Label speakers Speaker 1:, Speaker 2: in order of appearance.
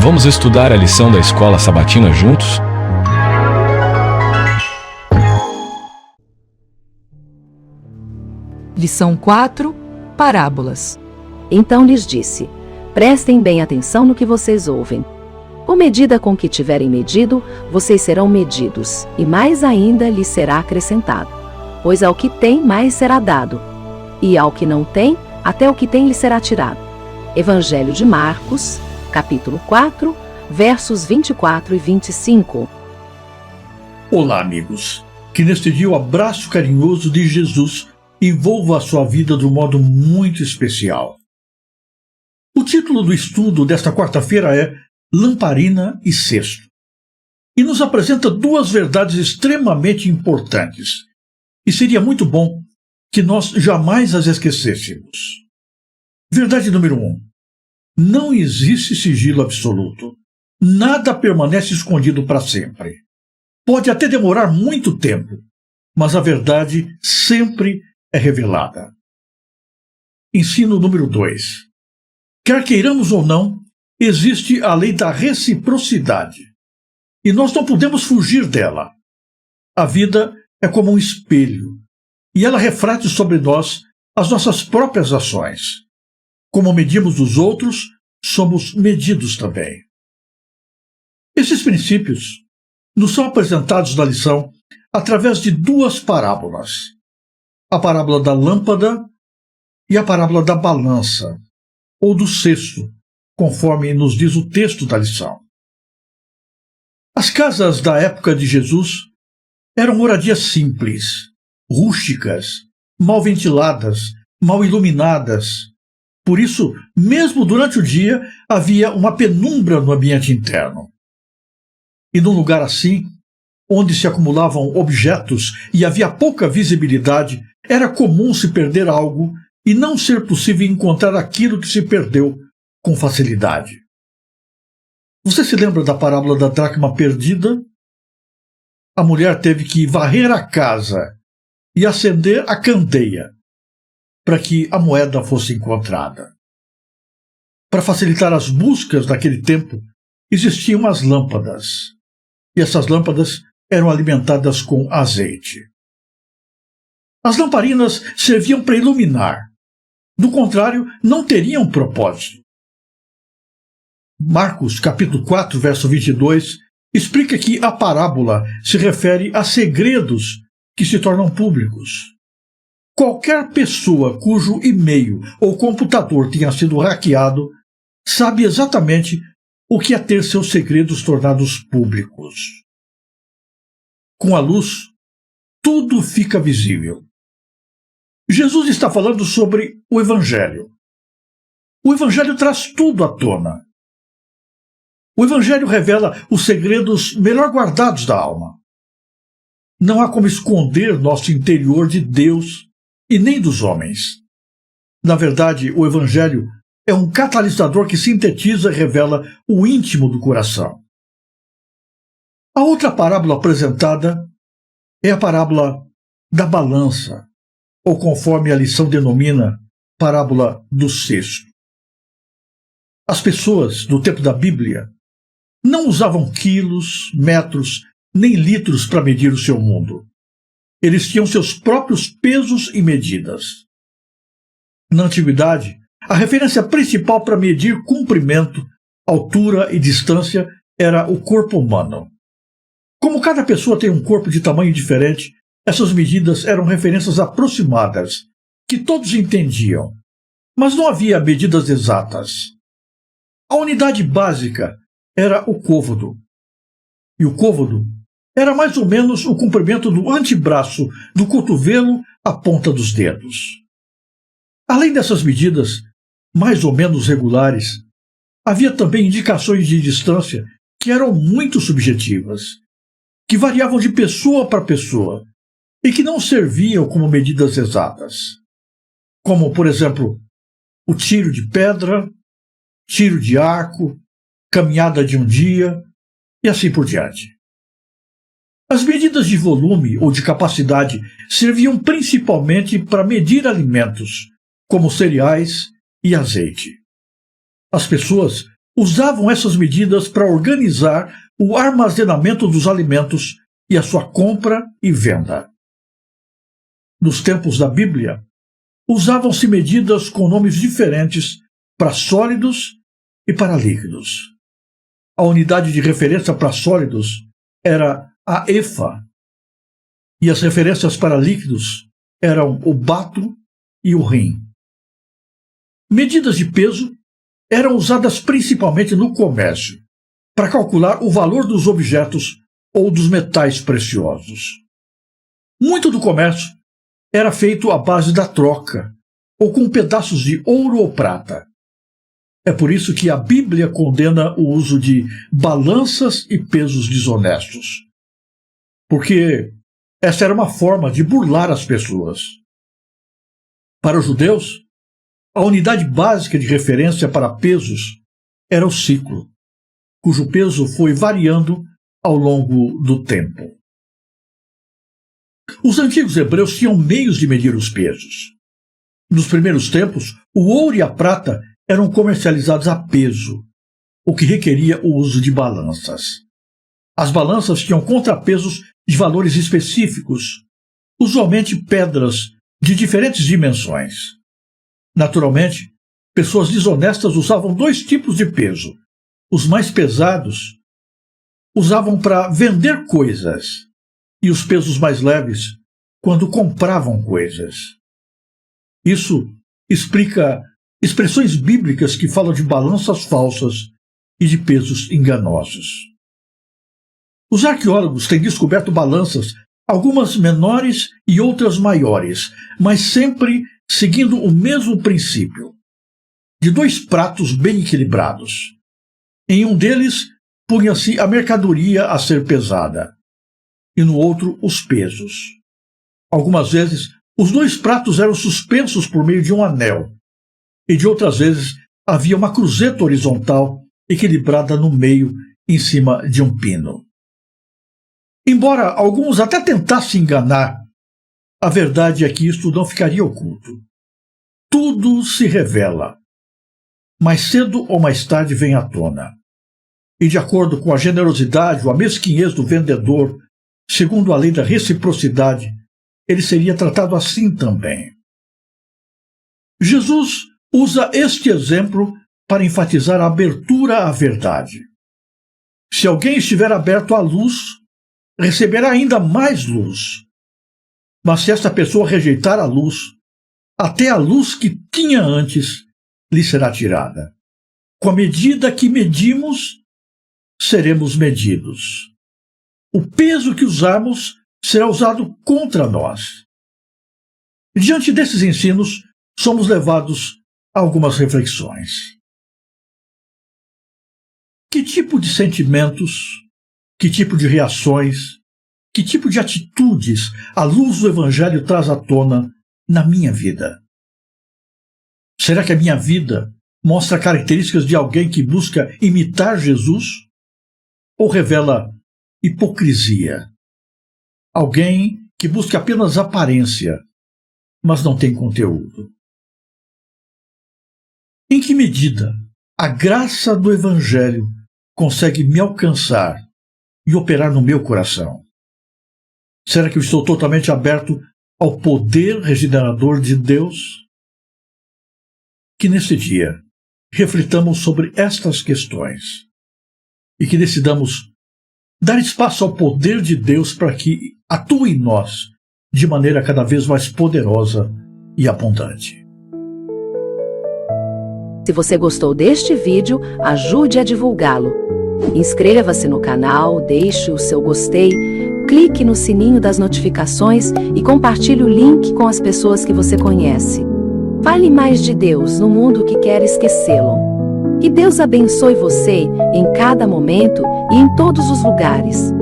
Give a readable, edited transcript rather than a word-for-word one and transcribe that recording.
Speaker 1: Vamos estudar a lição da Escola Sabatina juntos?
Speaker 2: Lição 4. Parábolas.
Speaker 3: Então lhes disse: prestem bem atenção no que vocês ouvem. Com medida com que tiverem medido, vocês serão medidos, e mais ainda lhes será acrescentado. Pois ao que tem, mais será dado, e ao que não tem, até o que tem lhe será tirado. Evangelho de Marcos, capítulo 4, versos 24 e 25.
Speaker 4: Olá, amigos. Que neste dia o abraço carinhoso de Jesus envolva a sua vida de um modo muito especial. O título do estudo desta quarta-feira é Lamparina e Cesto, e nos apresenta duas verdades extremamente importantes, e seria muito bom que nós jamais as esquecêssemos. Verdade número 1. Não existe sigilo absoluto. Nada permanece escondido para sempre. Pode até demorar muito tempo, mas a verdade sempre é revelada. Ensino número 2. Quer queiramos ou não, existe a lei da reciprocidade, e nós não podemos fugir dela. A vida é como um espelho, e ela reflete sobre nós as nossas próprias ações. Como medimos os outros, somos medidos também. Esses princípios nos são apresentados na lição através de duas parábolas: a parábola da lâmpada e a parábola da balança, ou do cesto, conforme nos diz o texto da lição. As casas da época de Jesus eram moradias simples, rústicas, mal ventiladas, mal iluminadas. Por isso, mesmo durante o dia, havia uma penumbra no ambiente interno. E num lugar assim, onde se acumulavam objetos e havia pouca visibilidade, era comum se perder algo e não ser possível encontrar aquilo que se perdeu com facilidade. Você se lembra da parábola da dracma perdida? A mulher teve que varrer a casa e acender a candeia para que a moeda fosse encontrada. Para facilitar as buscas naquele tempo, existiam as lâmpadas, e essas lâmpadas eram alimentadas com azeite. As lamparinas serviam para iluminar. Do contrário, não teriam propósito. Marcos, capítulo 4, verso 22, explica que a parábola se refere a segredos que se tornam públicos. Qualquer pessoa cujo e-mail ou computador tenha sido hackeado sabe exatamente o que é ter seus segredos tornados públicos. Com a luz, tudo fica visível. Jesus está falando sobre o Evangelho. O Evangelho traz tudo à tona. O Evangelho revela os segredos melhor guardados da alma. Não há como esconder nosso interior de Deus e nem dos homens. Na verdade, o Evangelho é um catalisador que sintetiza e revela o íntimo do coração. A outra parábola apresentada é a parábola da balança, ou conforme a lição denomina, parábola do cesto. As pessoas do tempo da Bíblia não usavam quilos, metros, nem litros para medir o seu mundo. Eles tinham seus próprios pesos e medidas. Na antiguidade, a referência principal para medir comprimento, altura e distância era o corpo humano. Como cada pessoa tem um corpo de tamanho diferente, essas medidas eram referências aproximadas, que todos entendiam, mas não havia medidas exatas. A unidade básica era o côvado, e o côvado era mais ou menos o comprimento do antebraço, do cotovelo à ponta dos dedos. Além dessas medidas, mais ou menos regulares, havia também indicações de distância que eram muito subjetivas, que variavam de pessoa para pessoa e que não serviam como medidas exatas. Como, por exemplo, o tiro de pedra, tiro de arco, caminhada de um dia e assim por diante. As medidas de volume ou de capacidade serviam principalmente para medir alimentos, como cereais e azeite. As pessoas usavam essas medidas para organizar o armazenamento dos alimentos e a sua compra e venda. Nos tempos da Bíblia, usavam-se medidas com nomes diferentes para sólidos e para líquidos. A unidade de referência para sólidos era a efa, e as referências para líquidos eram o bato e o rim. Medidas de peso eram usadas principalmente no comércio, para calcular o valor dos objetos ou dos metais preciosos. Muito do comércio era feito à base da troca, ou com pedaços de ouro ou prata. É por isso que a Bíblia condena o uso de balanças e pesos desonestos, porque essa era uma forma de burlar as pessoas. Para os judeus, a unidade básica de referência para pesos era o siclo, cujo peso foi variando ao longo do tempo. Os antigos hebreus tinham meios de medir os pesos. Nos primeiros tempos, o ouro e a prata eram comercializados a peso, o que requeria o uso de balanças. As balanças tinham contrapesos de valores específicos, usualmente pedras de diferentes dimensões. Naturalmente, pessoas desonestas usavam dois tipos de peso. Os mais pesados usavam para vender coisas e os pesos mais leves quando compravam coisas. Isso explica expressões bíblicas que falam de balanças falsas e de pesos enganosos. Os arqueólogos têm descoberto balanças, algumas menores e outras maiores, mas sempre seguindo o mesmo princípio, de dois pratos bem equilibrados. Em um deles, punha-se a mercadoria a ser pesada, e no outro, os pesos. Algumas vezes, os dois pratos eram suspensos por meio de um anel, e de outras vezes havia uma cruzeta horizontal equilibrada no meio, em cima de um pino. Embora alguns até tentassem enganar, a verdade é que isto não ficaria oculto. Tudo se revela. Mais cedo ou mais tarde vem à tona. E de acordo com a generosidade ou a mesquinhez do vendedor, segundo a lei da reciprocidade, ele seria tratado assim também. Jesus usa este exemplo para enfatizar a abertura à verdade. Se alguém estiver aberto à luz, receberá ainda mais luz. Mas se esta pessoa rejeitar a luz, até a luz que tinha antes lhe será tirada. Com a medida que medimos, seremos medidos. O peso que usarmos será usado contra nós. Diante desses ensinos, somos levados a algumas reflexões. Que tipo de sentimentos, que tipo de reações, que tipo de atitudes a luz do Evangelho traz à tona na minha vida? Será que a minha vida mostra características de alguém que busca imitar Jesus? Ou revela hipocrisia? Alguém que busca apenas aparência, mas não tem conteúdo? Em que medida a graça do Evangelho consegue me alcançar e operar no meu coração? Será que eu estou totalmente aberto ao poder regenerador de Deus? Que nesse dia reflitamos sobre estas questões e que decidamos dar espaço ao poder de Deus para que atue em nós de maneira cada vez mais poderosa e abundante.
Speaker 3: Se você gostou deste vídeo, ajude a divulgá-lo. Inscreva-se no canal, deixe o seu gostei, clique no sininho das notificações e compartilhe o link com as pessoas que você conhece. Fale mais de Deus no mundo que quer esquecê-lo. Que Deus abençoe você em cada momento e em todos os lugares.